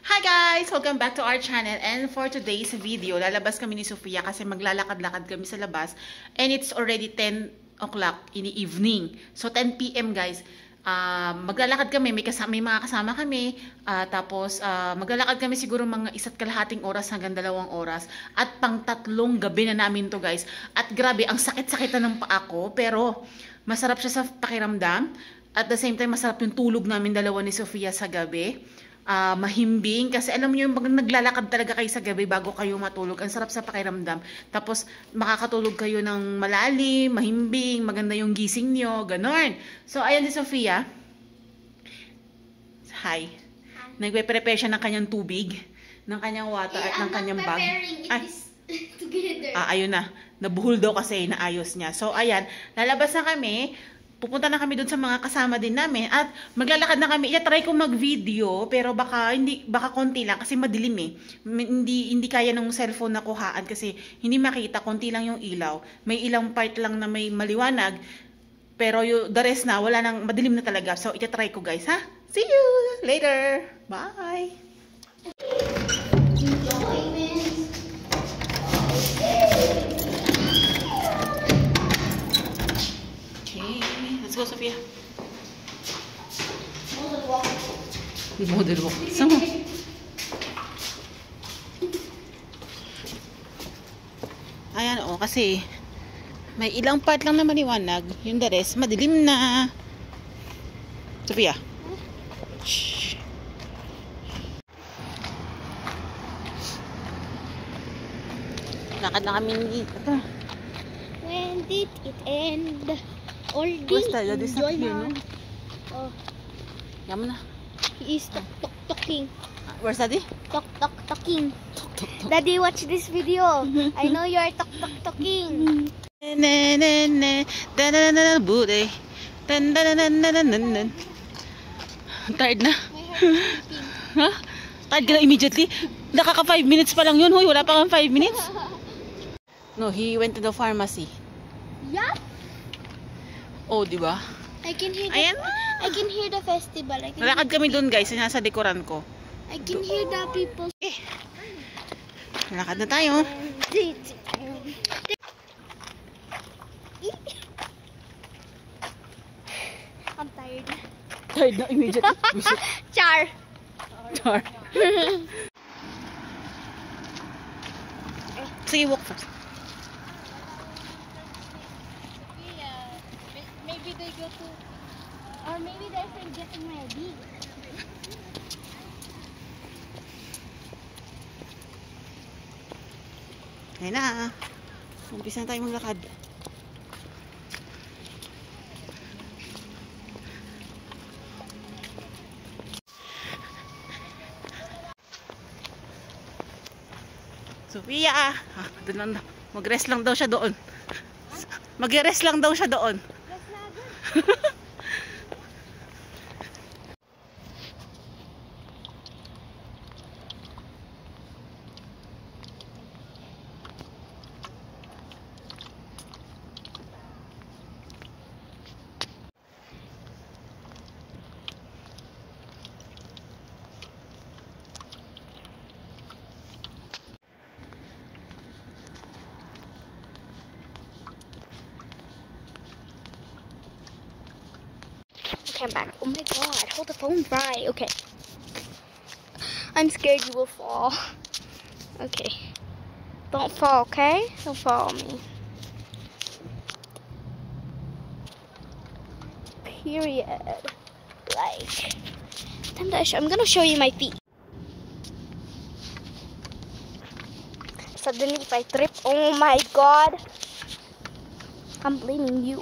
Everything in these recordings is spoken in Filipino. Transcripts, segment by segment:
Hi guys! Welcome back to our channel, and for today's video, lalabas kami ni Sofia kasi maglalakad-lakad kami sa labas and it's already 10 o'clock in the evening. So 10 PM guys, maglalakad kami, may mga kasama kami, tapos maglalakad kami siguro mga 1.5 oras hanggang 2 oras at pang 3 gabi na namin to guys. At grabe, ang sakit-sakit na ng paa ko, pero masarap siya sa pakiramdam. At the same time, masarap yung tulog namin dalawa ni Sofia sa gabi. Mahimbing. Kasi alam niyo yung pag naglalakad talaga kayo sa gabi bago kayo matulog, ang sarap sa pakiramdam. Tapos, makakatulog kayo ng malalim, mahimbing, maganda yung gising nyo, ganon. So, ayan si Sofia. Hi. Nagpe-prepare siya ng kanyang tubig, ng kanyang water, at ng kanyang bag. Ay. Ayun na. Nabuhol daw kasi, naayos niya. So, ayan. Lalabas na kami. Pupunta na kami doon sa mga kasama din namin at maglalakad na kami. I-try ko mag-video pero baka konti lang kasi madilim eh. Hindi kaya ng cellphone na kuhaan kasi hindi makita, konti lang yung ilaw. May ilang part lang na may maliwanag pero the rest na wala nang, madilim na talaga. So i-try ko guys, ha? See you later. Bye. Let's go, Sofia. Model walk. Model walk. Sama. Ayan, oh, kasi may ilang part lang na maliwanag. Yung the rest, madilim na. Sofia. Shh. Lakad na kami dito. When did it end? Basta, enjoy na. Oh. Yaman na. He is talking. Where's Daddy? Talking. Daddy, watch this video. I know you are talking. Booty. Tired na? Ha? Tired ka na immediately? Nakaka 5 minutes pa lang yun. Huy, wala pa kang 5 minutes. No, he went to the pharmacy. Yeah? Oh, di ba? I can hear the festival. Nalakad kami doon, guys, nasa dekoran ko. I can hear the people. Nalakad na tayo. I'm tired. Tired na immediately. Char. Sige, walk first. Maybe they go to, or maybe they're getting ready. Ayun na. Umpisa na tayo maglakad. Sofia! Doon lang, mag-rest lang daw siya doon. Mag-rest lang daw siya doon. Okay, I'm back. Oh my god, hold the phone right. Okay. I'm scared you will fall. Okay. Don't fall, okay? Don't follow me. Period. Like, I'm gonna show you my feet. Suddenly, if I trip, oh my god. I'm blaming you.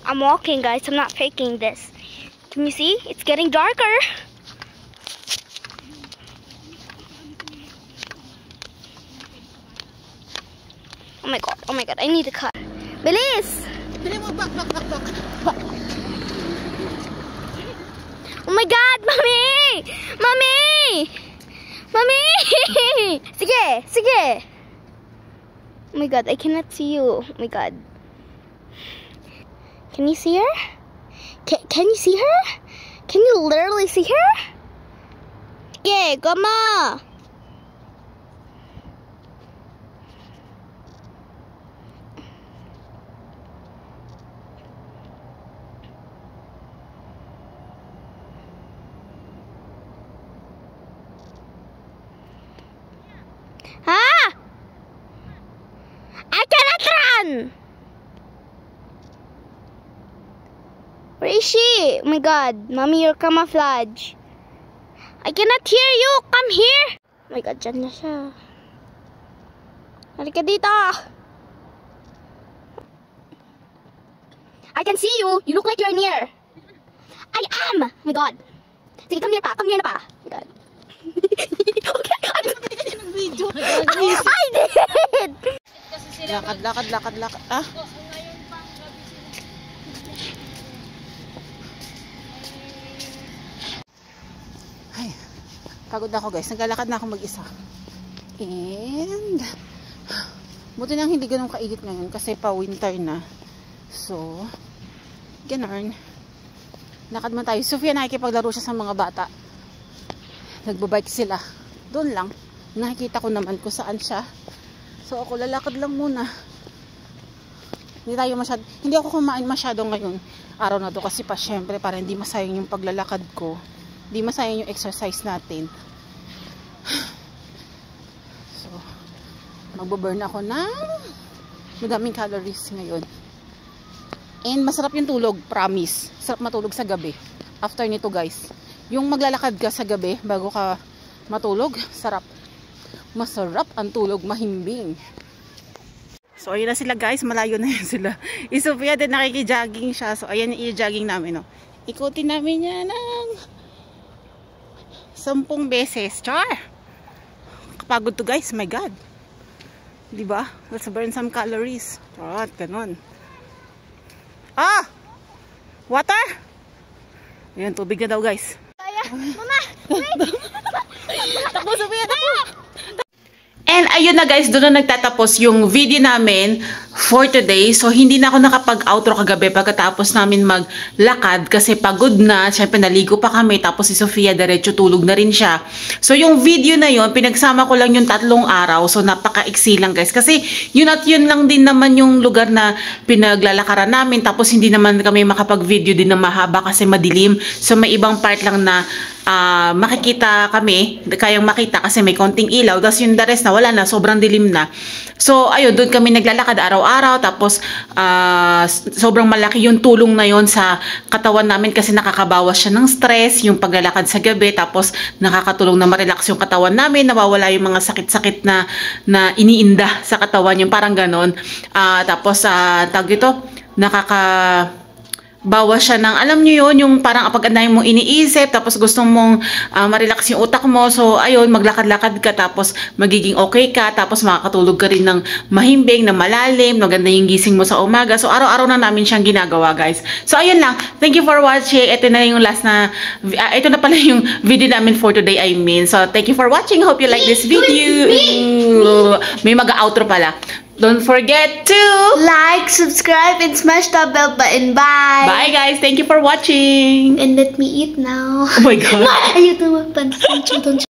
I'm walking, guys. I'm not faking this. Can you see? It's getting darker. Oh my god. Oh my god. I need to cut. Bilis! Oh my god, Mommy! Mommy! Mommy! Sige! Sige! Oh my god, I cannot see you. Oh my god. Can you see her? Can you see her? Can you literally see her? Yeah, come on. Ah! I cannot run! Where is she? Oh my god, mommy, your camouflage. I cannot hear you! Come here! Oh my god, dyan na siya. Halika dito! I can see you! You look like you're near! I am! Oh my god! Sige, come near pa! Come near na pa! Oh my god. Okay, I did! Lakad. Ah? Ay, pagod na ako guys. Naglalakad na ako mag-isa. And, buti nang hindi ganun kainit ngayon kasi pa winter na. So, ganun. Lakad man tayo. Sofia, nakikipaglaro siya sa mga bata. Nagbabike sila. Doon lang. Nakikita ko naman kung saan siya. So, ako lalakad lang muna. Hindi ako kumain masyado ngayon. Araw na to kasi pa syempre para hindi masayang yung paglalakad ko. Hindi masayang yung exercise natin. So, magbo-burn ako ng madaming calories ngayon. And masarap yung tulog, promise. Sarap matulog sa gabi. After nito guys, yung maglalakad ka sa gabi bago ka matulog, sarap. Masarap ang tulog, mahimbing. So, ayun na sila guys. Malayo na yun sila. Sofia din nakiki-jogging siya. So, ayan yung i-jogging namin. No? Ikutin namin niya ng 10 beses. Char! Kapagod to guys. My God. Diba? Let's burn some calories. Charot, ganun. Ah! Water! Ayan, tubig na daw guys. Mama! Wait! Takbo, Sofia! Takbo! And ayun na guys, doon na nagtatapos yung video namin for today. So, hindi na ako nakapag-outro kagabi pagkatapos namin maglakad kasi pagod na. Siyempre, naligo pa kami. Tapos si Sofia, diretso tulog na rin siya. So, yung video na yun, pinagsama ko lang yung 3 araw. So, napaka-iksi lang guys. Kasi, yun at yun lang din naman yung lugar na pinaglalakaran namin. Tapos, hindi naman kami makapag-video din na mahaba kasi madilim. So, may ibang part lang na makikita kami, kayang makita kasi may konting ilaw, tapos yung the rest na wala na, sobrang dilim na. So, ayun, doon kami naglalakad araw-araw, tapos sobrang malaki yung tulong na yon sa katawan namin kasi nakakabawas siya ng stress, yung paglalakad sa gabi, tapos nakakatulong na ma-relax yung katawan namin, nawawala yung mga sakit-sakit na iniinda sa katawan, yung parang ganon. Tapos, tawag ito, bawas siya ng, alam nyo yun, yung parang pag anay mong iniisip, tapos gusto mong ma-relax yung utak mo. So, ayun, maglakad-lakad ka, tapos magiging okay ka, tapos makakatulog ka rin ng mahimbing, na malalim, maganda yung gising mo sa umaga. So, araw-araw na namin siyang ginagawa, guys. So, ayun lang. Thank you for watching. Ito na yung last na, ito na pala yung video namin for today, I mean. So, thank you for watching. Hope you like this video. May mag-outro pala. Don't forget to like, subscribe, and smash that bell button. Bye. Bye guys. Thank you for watching. And let me eat now. Oh my God. Ayaw ito magpansin.